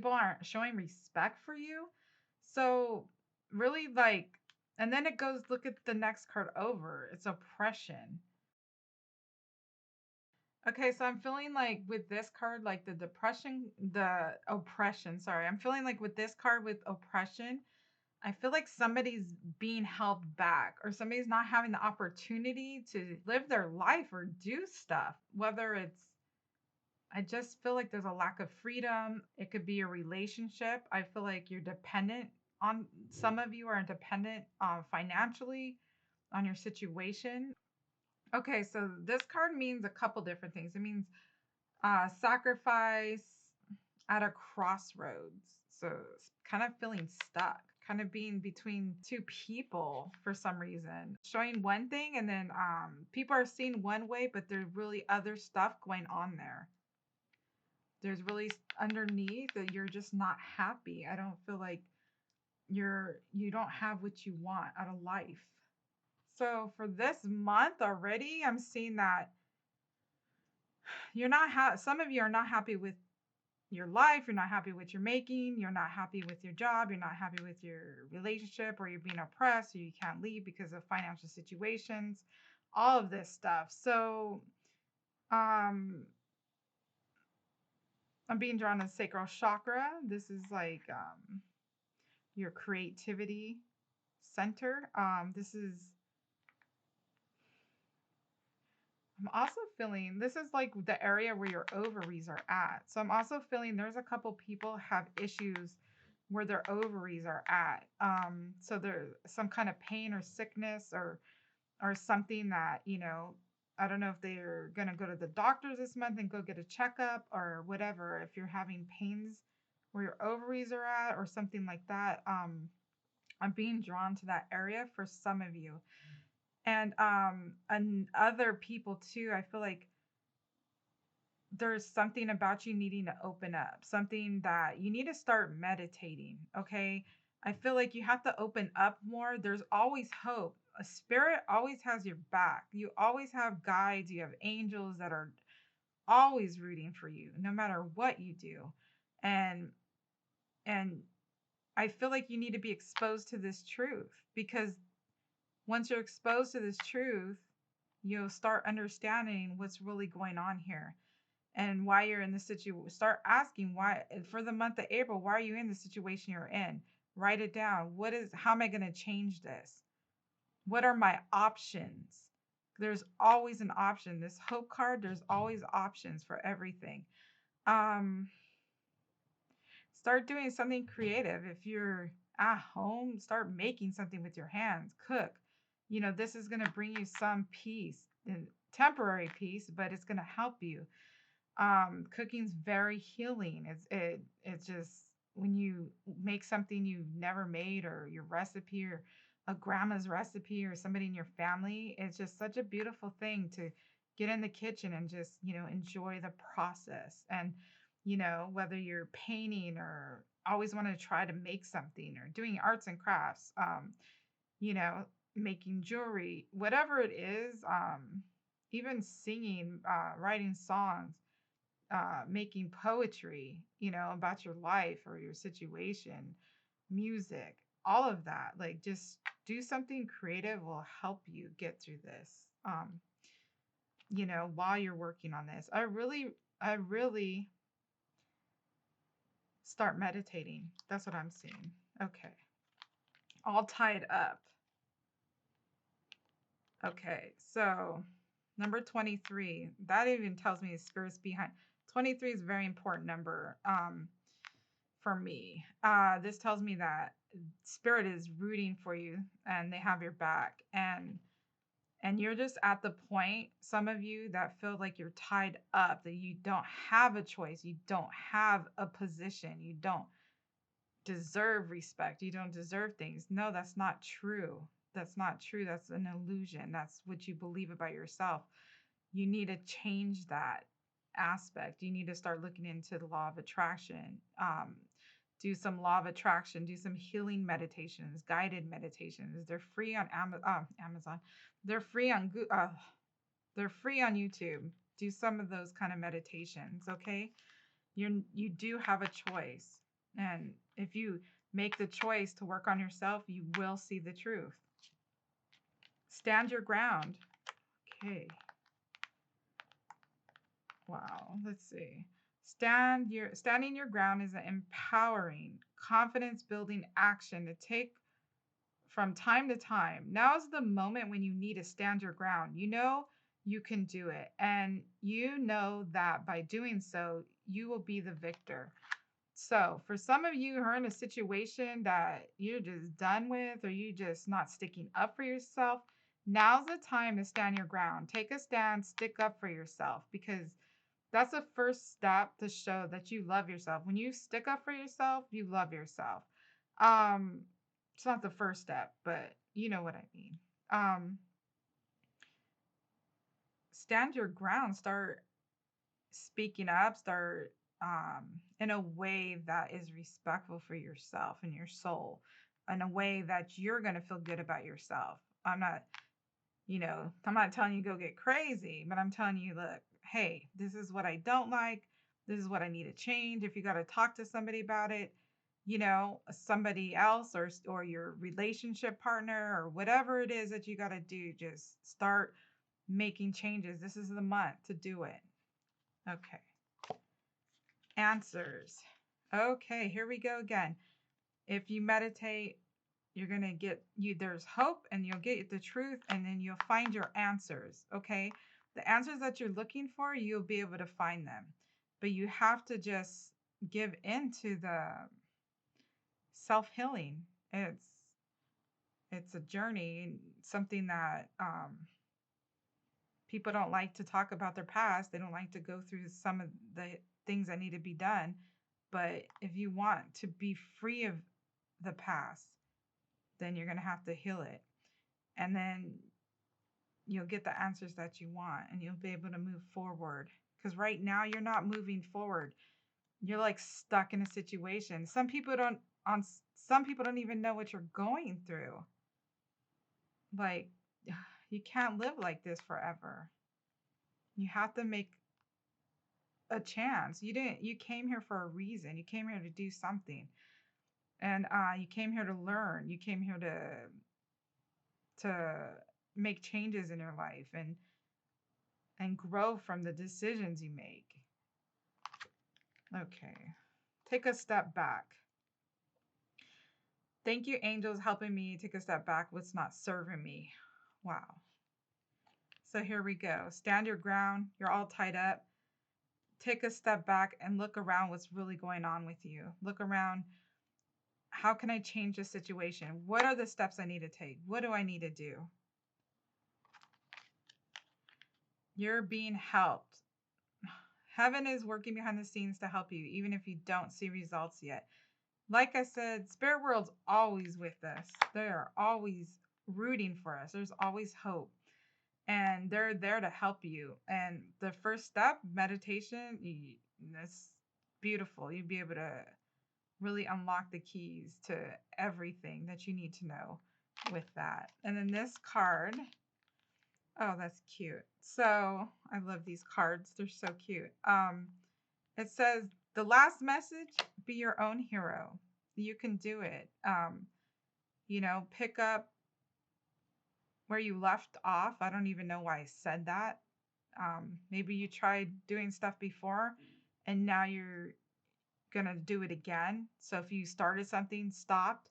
aren't showing respect for you. So really, like, and then it goes, look at the next card over, it's oppression. Okay, so I'm feeling like with this card, like the oppression, sorry, I'm feeling like with this card with oppression, I feel like somebody's being held back or somebody's not having the opportunity to live their life or do stuff, whether it's I just feel like there's a lack of freedom. It could be a relationship. I feel like you're dependent on, some of you are dependent financially on your situation. Okay, so this card means a couple different things. It means sacrifice at a crossroads. So it's kind of feeling stuck, kind of being between 2 people for some reason, showing one thing and then people are seeing one way, but there's really other stuff going on there. There's really underneath that you're just not happy. I don't feel like you don't have what you want out of life. So for this month already, I'm seeing that you're not some of you are not happy with your life, you're not happy with your making, you're not happy with your job, you're not happy with your relationship, or you're being oppressed, or you can't leave because of financial situations, all of this stuff. So um I'm being drawn to sacral chakra. This is like your creativity center. I'm also feeling this is like the area where your ovaries are at. So I'm also feeling there's a couple people have issues where their ovaries are at. So there's some kind of pain or sickness or something that, I don't know if they're going to go to the doctors this month and go get a checkup or whatever. If you're having pains where your ovaries are at or something like that, I'm being drawn to that area for some of you. And other people too, I feel like there's something about you needing to open up, something that you need to start meditating. Okay. I feel like you have to open up more. There's always hope. A spirit always has your back. You always have guides. You have angels that are always rooting for you, no matter what you do. And, and I feel like you need to be exposed to this truth because once you're exposed to this truth, you'll start understanding what's really going on here. and why you're in the situation. Start asking why for the month of April, why are you in the situation you're in? Write it down. How am I going to change this? What are my options? There's always an option. This hope card, there's always options for everything. Um, Start doing something creative. If you're at home, start making something with your hands. Cook. This is going to bring you some peace, temporary peace, but it's going to help you. Cooking's very healing. It's just when you make something you've never made, or your recipe, or a grandma's recipe, or somebody in your family, it's just such a beautiful thing to get in the kitchen and just enjoy the process. And whether you're painting, or always want to try to make something, or doing arts and crafts, you know making jewelry, whatever it is, even singing, writing songs, making poetry, about your life or your situation, music, all of that. Like, just do something creative will help you get through this. While you're working on this, I really start meditating. That's what I'm seeing. Okay. All tied up. Okay. So, number 23, that even tells me the spirits behind. 23 is a very important number. For me. This tells me that spirit is rooting for you and they have your back, and you're just at the point, some of you, that feel like you're tied up, that you don't have a choice, you don't have a position, you don't deserve respect, you don't deserve things. No, that's not true. That's not true. That's an illusion. That's what you believe about yourself. You need to change that aspect. You need to start looking into the law of attraction. Do some law of attraction, do some healing meditations, guided meditations. They're free on Amazon. They're free on they're free on YouTube. Do some of those kind of meditations, okay? You do have a choice. And if you make the choice to work on yourself, you will see the truth. Stand your ground. Okay. Wow, let's see. Standing your ground is an empowering, confidence building action to take from time to time. Now is the moment when you need to stand your ground. You can do it. And you know that by doing so, you will be the victor. So, for some of you who are in a situation that you're just done with, or you just not sticking up for yourself, now's the time to stand your ground. Take a stand, stick up for yourself, because that's the first step to show that you love yourself. When you stick up for yourself, you love yourself. Um, it's not the first step, but you know what I mean. Stand your ground. Start speaking up. Start in a way that is respectful for yourself and your soul, in a way that you're going to feel good about yourself. I'm not telling you go get crazy, but I'm telling you, look, hey, this is what I don't like. This is what I need to change. If you got to talk to somebody about it, somebody else, or your relationship partner, or whatever it is that you got to do, just start making changes. This is the month to do it. Okay. Answers. Okay, here we go again. If you meditate, you're going to there's hope, and you'll get the truth, and then you'll find your answers. Okay. The answers that you're looking for, you'll be able to find them, but you have to just give into the self-healing. It's a journey, something that, people don't like to talk about their past. They don't like to go through some of the things that need to be done. But if you want to be free of the past, then you're going to have to heal it. And then you'll get the answers that you want, and you'll be able to move forward. Because right now you're not moving forward. You're like stuck in a situation. Some people don't even know what you're going through. Like, you can't live like this forever. You have to make a chance. You came here for a reason. You came here to do something. And you came here to learn. You came here to make changes in your life, and grow from the decisions you make. Okay. Take a step back. Thank you, angels, helping me take a step back. What's not serving me? Wow. So here we go. Stand your ground. You're all tied up. Take a step back and look around what's really going on with you. Look around. How can I change the situation? What are the steps I need to take? What do I need to do? You're being helped. Heaven is working behind the scenes to help you, even if you don't see results yet. Like I said, spirit world's always with us. They are always rooting for us. There's always hope. And they're there to help you. And the first step, meditation, that's beautiful. You'd be able to really unlock the keys to everything that you need to know with that. And then this card, oh, that's cute. So I love these cards. They're so cute. It says, the last message, be your own hero. You can do it. Pick up where you left off. I don't even know why I said that. Maybe you tried doing stuff before and now you're going to do it again. So if you started something, stopped,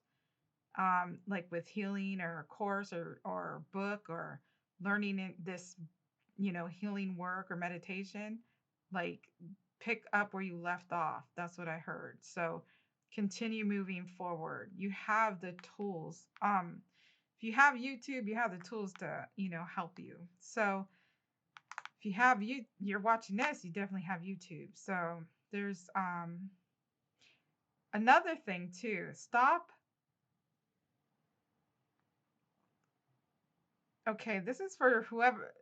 like with healing or a course or book or learning this, healing work or meditation, like pick up where you left off. That's what I heard. So continue moving forward. You have the tools. If you have YouTube, you have the tools to, help you. So if you're watching this, you definitely have YouTube. So there's another thing too. Stop. Okay, this is for whoever.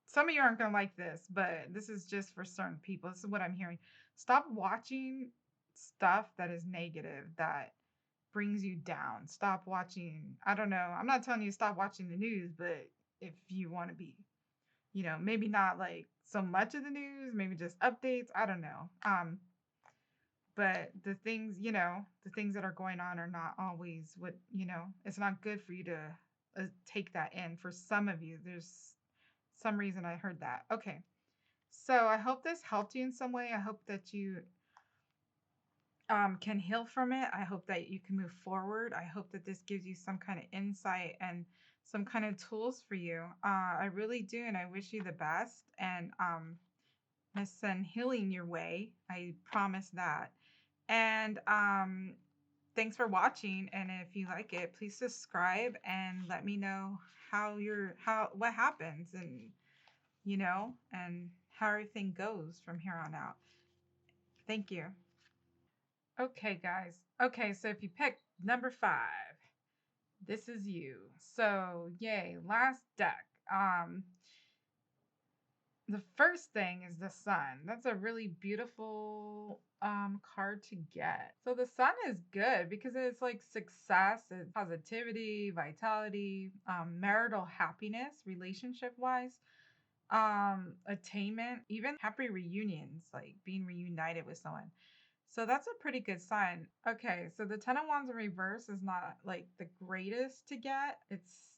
Some of you aren't going to like this, but this is just for certain people. This is what I'm hearing. Stop watching stuff that is negative, that brings you down. Stop watching. I don't know. I'm not telling you to stop watching the news, but if you want to be, maybe not like so much of the news, maybe just updates. I don't know. But the things, the things that are going on are not always what, it's not good for you to take that in. For some of you, there's some reason I heard that. Okay. So I hope this helped you in some way. I hope that you can heal from it. I hope that you can move forward. I hope that this gives you some kind of insight and some kind of tools for you. I really do. And I wish you the best. And I send healing your way. I promise that. And thanks for watching. And if you like it, please subscribe and let me know what happens and and how everything goes from here on out. Thank you. Okay, guys. Okay, so if you pick number 5, this is you. So yay, last deck. The first thing is the sun. That's a really beautiful card to get. So the sun is good because it's like success, it's positivity, vitality, marital happiness, relationship wise, attainment, even happy reunions, like being reunited with someone. So that's a pretty good sign. Okay, so the 10 of Wands in reverse is not like the greatest to get. It's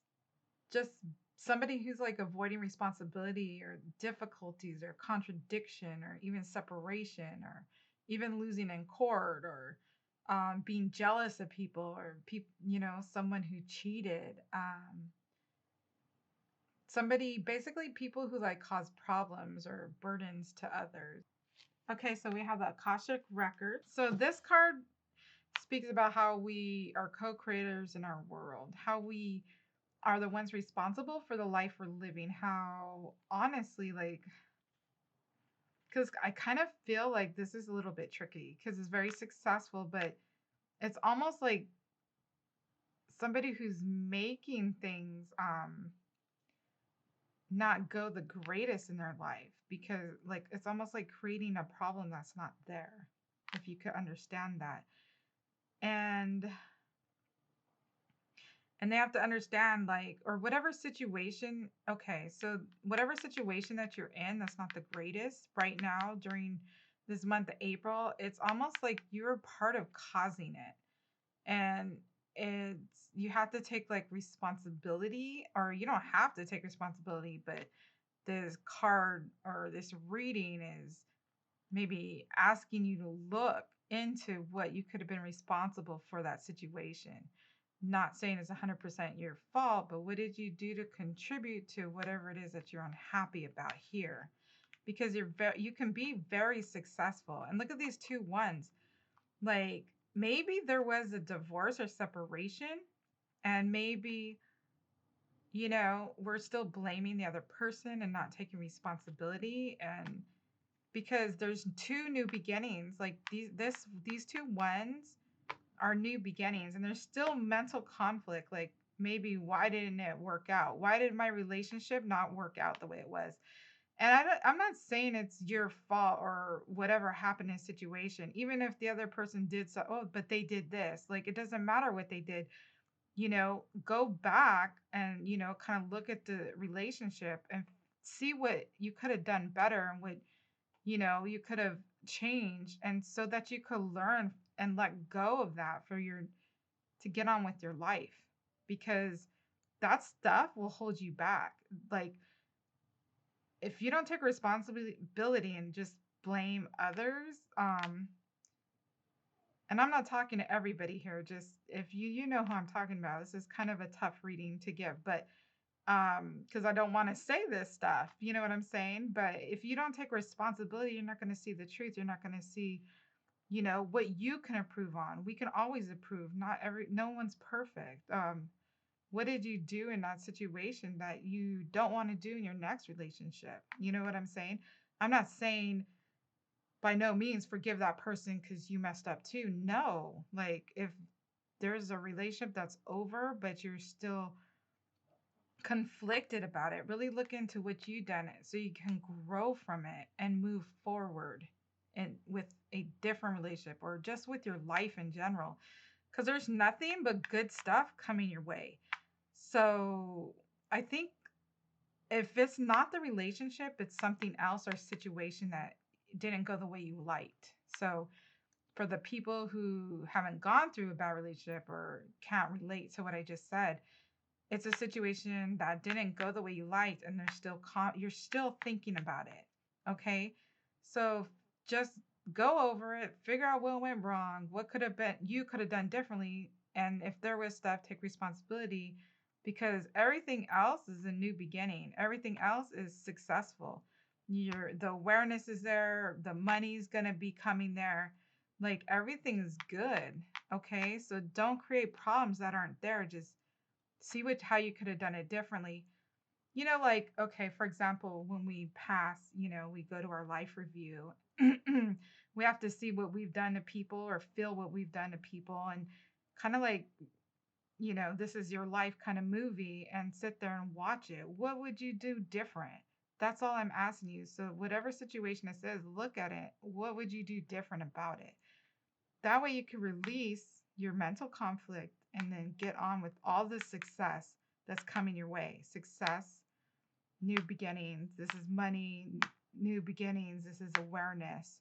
just somebody who's like avoiding responsibility or difficulties or contradiction or even separation or even losing in court or being jealous of people or people, someone who cheated. Somebody, basically people who like cause problems or burdens to others. Okay, so we have the Akashic Record. So this card speaks about how we are co-creators in our world, how we are the ones responsible for the life we're living, how honestly, like, because I kind of feel like this is a little bit tricky because it's very successful, but it's almost like somebody who's making things not go the greatest in their life, because like it's almost like creating a problem that's not there, if you could understand that. And they have to understand, like, or whatever situation. Okay, so whatever situation that you're in that's not the greatest right now during this month of April, it's almost like you're part of causing it. And you have to take like responsibility, or you don't have to take responsibility, but this card or this reading is maybe asking you to look into what you could have been responsible for that situation. Not saying it's 100% your fault, but what did you do to contribute to whatever it is that you're unhappy about here? Because you can be very successful. And look at these two ones. Like maybe there was a divorce or separation, and maybe we're still blaming the other person and not taking responsibility. And because there's two new beginnings, like these two ones are new beginnings, and there's still mental conflict. Like maybe why didn't it work out? Why did my relationship not work out the way it was? And I'm not saying it's your fault or whatever happened in a situation, even if the other person did so, oh, but they did this. Like it doesn't matter what they did. Go back and, kind of look at the relationship and see what you could have done better and what, you could have changed. And so that you could learn and let go of that to get on with your life, because that stuff will hold you back. Like if you don't take responsibility and just blame others, and I'm not talking to everybody here, just if you know who I'm talking about. This is kind of a tough reading to give, but because I don't want to say this stuff, you know what I'm saying? But if you don't take responsibility, you're not going to see the truth. You're not going to see, what you can improve on. We can always improve. No one's perfect. What did you do in that situation that you don't want to do in your next relationship? You know what I'm saying? I'm not saying by no means forgive that person because you messed up too. No, like if there's a relationship that's over, but you're still conflicted about it, really look into what you've done it so you can grow from it and move forward and with a different relationship or just with your life in general, because there's nothing but good stuff coming your way. So I think if it's not the relationship, it's something else or situation that didn't go the way you liked. So for the people who haven't gone through a bad relationship or can't relate to what I just said, it's a situation that didn't go the way you liked, and you're still thinking about it. Okay, so just go over it, figure out what went wrong, what could have been you could have done differently, and if there was stuff, take responsibility, because everything else is a new beginning. Everything else is successful. The awareness is there, the money's gonna be coming there, like everything is good. Okay, so don't create problems that aren't there. Just see how you could have done it differently. Like, okay, for example, when we pass, we go to our life review. We have to see what we've done to people or feel what we've done to people, and kind of like, this is your life kind of movie, and sit there and watch it. What would you do different? That's all I'm asking you. So whatever situation it says, look at it. What would you do different about it? That way you can release your mental conflict and then get on with all the success that's coming your way. Success, new beginnings. This is money, new beginnings. This is awareness.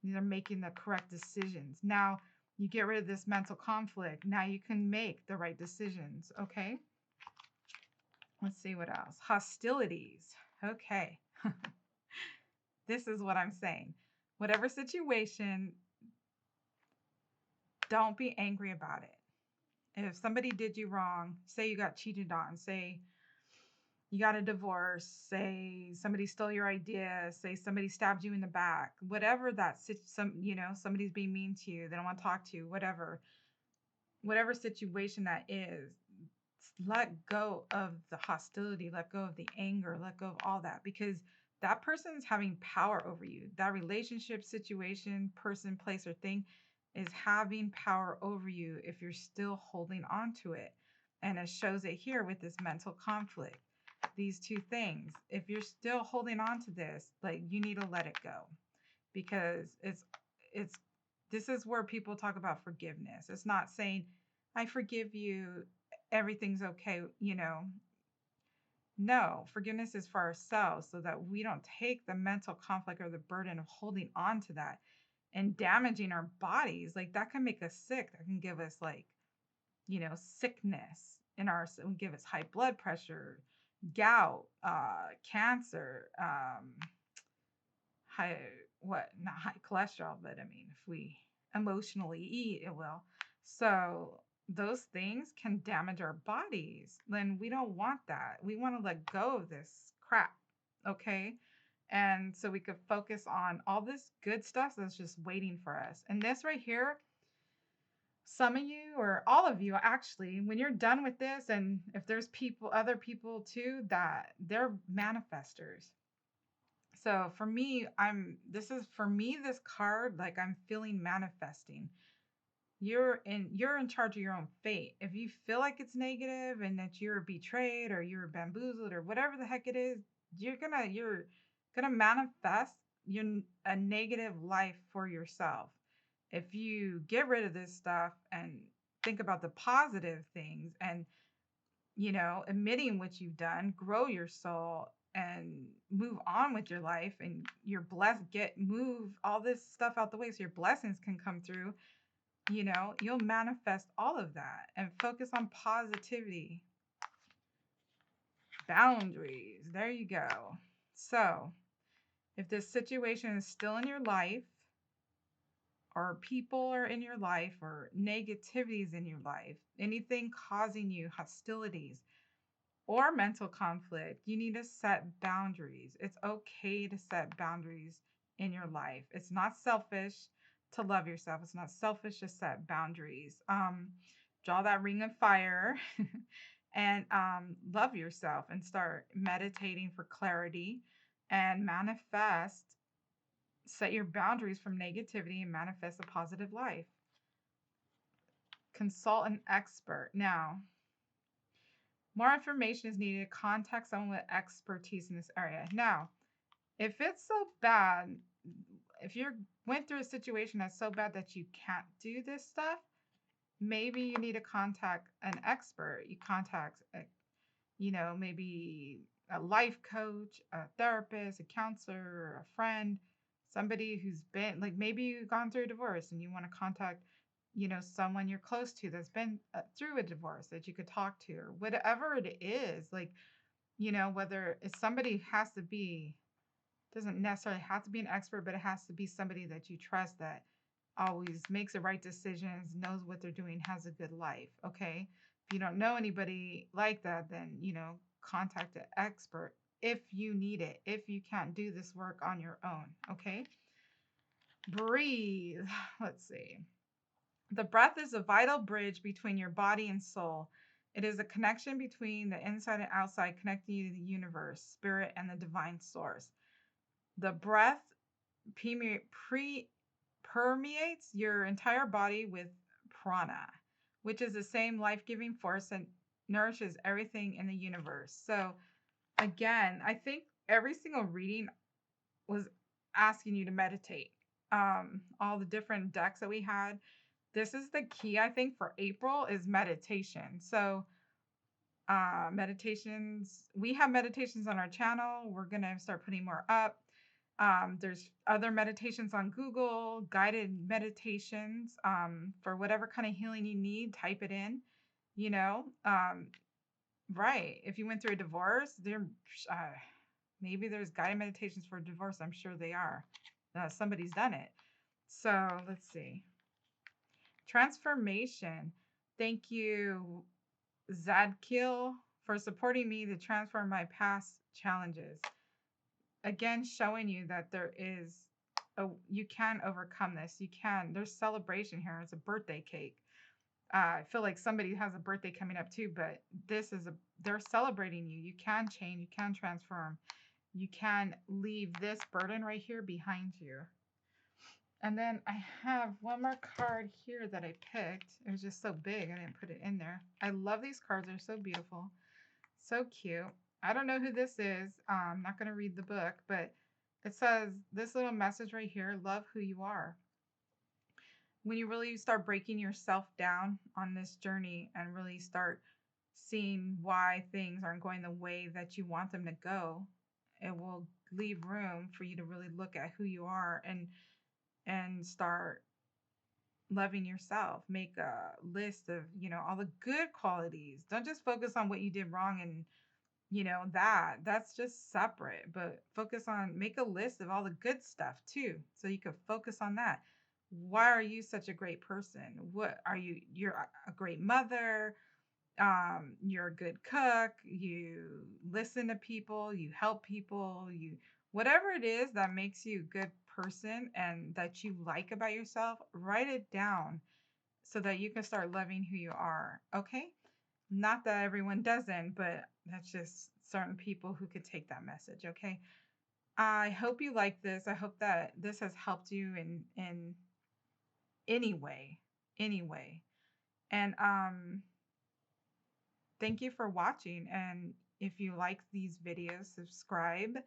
These are making the correct decisions. Now you get rid of this mental conflict. Now you can make the right decisions. Okay. Let's see what else. Hostilities. Okay. This is what I'm saying. Whatever situation, don't be angry about it. If somebody did you wrong, say you got cheated on, say you got a divorce, say somebody stole your idea, say somebody stabbed you in the back, whatever somebody's being mean to you, they don't want to talk to you, whatever situation that is, let go of the hostility, let go of the anger, let go of all that, because that person is having power over you. That relationship, situation, person, place, or thing is having power over you if you're still holding on to it. And it shows it here with this mental conflict. These two things, if you're still holding on to this, like, you need to let it go, because this is where people talk about forgiveness. It's not saying I forgive you, everything's okay. No, forgiveness is for ourselves so that we don't take the mental conflict or the burden of holding on to that and damaging our bodies. Like that can make us sick. That can give us sickness give us high blood pressure, gout, cancer, high, not high cholesterol, but I mean, if we emotionally eat, it will. So those things can damage our bodies. Then we don't want that. We want to let go of this crap. Okay. And so we could focus on all this good stuff that's just waiting for us. And this right here, some of you or all of you actually, when you're done with this, and if there's other people too, that they're manifestors. So for me, this card, like I'm feeling manifesting. You're in charge of your own fate. If you feel like it's negative and that you're betrayed or you're bamboozled or whatever the heck it is, you're gonna manifest a negative life for yourself. If you get rid of this stuff and think about the positive things and admitting what you've done, grow your soul and move on with your life, and you're blessed, move all this stuff out the way so your blessings can come through, you'll manifest all of that and focus on positivity. Boundaries. There you go. So, if this situation is still in your life, or people are in your life, or negativities in your life, anything causing you hostilities or mental conflict, you need to set boundaries. It's okay to set boundaries in your life. It's not selfish to love yourself. It's not selfish to set boundaries. Draw that ring of fire and love yourself and start meditating for clarity and manifest. Set your boundaries from negativity and manifest a positive life. Consult an expert. Now, more information is needed to contact someone with expertise in this area. Now, if it's so bad, if you went through a situation that's so bad that you can't do this stuff, maybe you need to contact an expert. You contact, maybe a life coach, a therapist, a counselor, a friend, somebody who's been, like, maybe you've gone through a divorce and you want to contact someone you're close to that's been through a divorce that you could talk to, or whatever it is, like, whether it's somebody, has to be, doesn't necessarily have to be an expert, but it has to be somebody that you trust, that always makes the right decisions, knows what they're doing, has a good life. Okay. If you don't know anybody like that, then, contact an expert if you need it, if you can't do this work on your own. Okay. Breathe. Let's see. The breath is a vital bridge between your body and soul. It is a connection between the inside and outside, connecting you to the universe, spirit, and the divine source. The breath permeates your entire body with prana, which is the same life-giving force that nourishes everything in the universe. So again, I think every single reading was asking you to meditate. All the different decks that we had, this is the key, I think, for April is meditation. So meditations, we have meditations on our channel. We're going to start putting more up. There's other meditations on Google, guided meditations, for whatever kind of healing you need. Type it in, right. If you went through a divorce, maybe there's guided meditations for divorce. I'm sure they are. Somebody's done it. So let's see. Transformation. Thank you, Zadkiel, for supporting me to transform my past challenges. Again, showing you that you can overcome this. You can. There's celebration here. It's a birthday cake. I feel like somebody has a birthday coming up too, but they're celebrating you. You can change. You can transform. You can leave this burden right here behind you. And then I have one more card here that I picked. It was just so big, I didn't put it in there. I love these cards. They're so beautiful. So cute. I don't know who this is. I'm not going to read the book, but it says this little message right here: love who you are. When you really start breaking yourself down on this journey and really start seeing why things aren't going the way that you want them to go, it will leave room for you to really look at who you are and start loving yourself. Make a list of, all the good qualities. Don't just focus on what you did wrong and that's just separate, but focus on, make a list of all the good stuff too, so you could focus on that. Why are you such a great person? What are you? You're a great mother. You're a good cook. You listen to people. You help people. Whatever it is that makes you a good person and that you like about yourself, write it down so that you can start loving who you are. Okay. Not that everyone doesn't, but that's just certain people who could take that message. Okay. I hope you like this. I hope that this has helped you in any way. Anyway. And thank you for watching. And if you like these videos, subscribe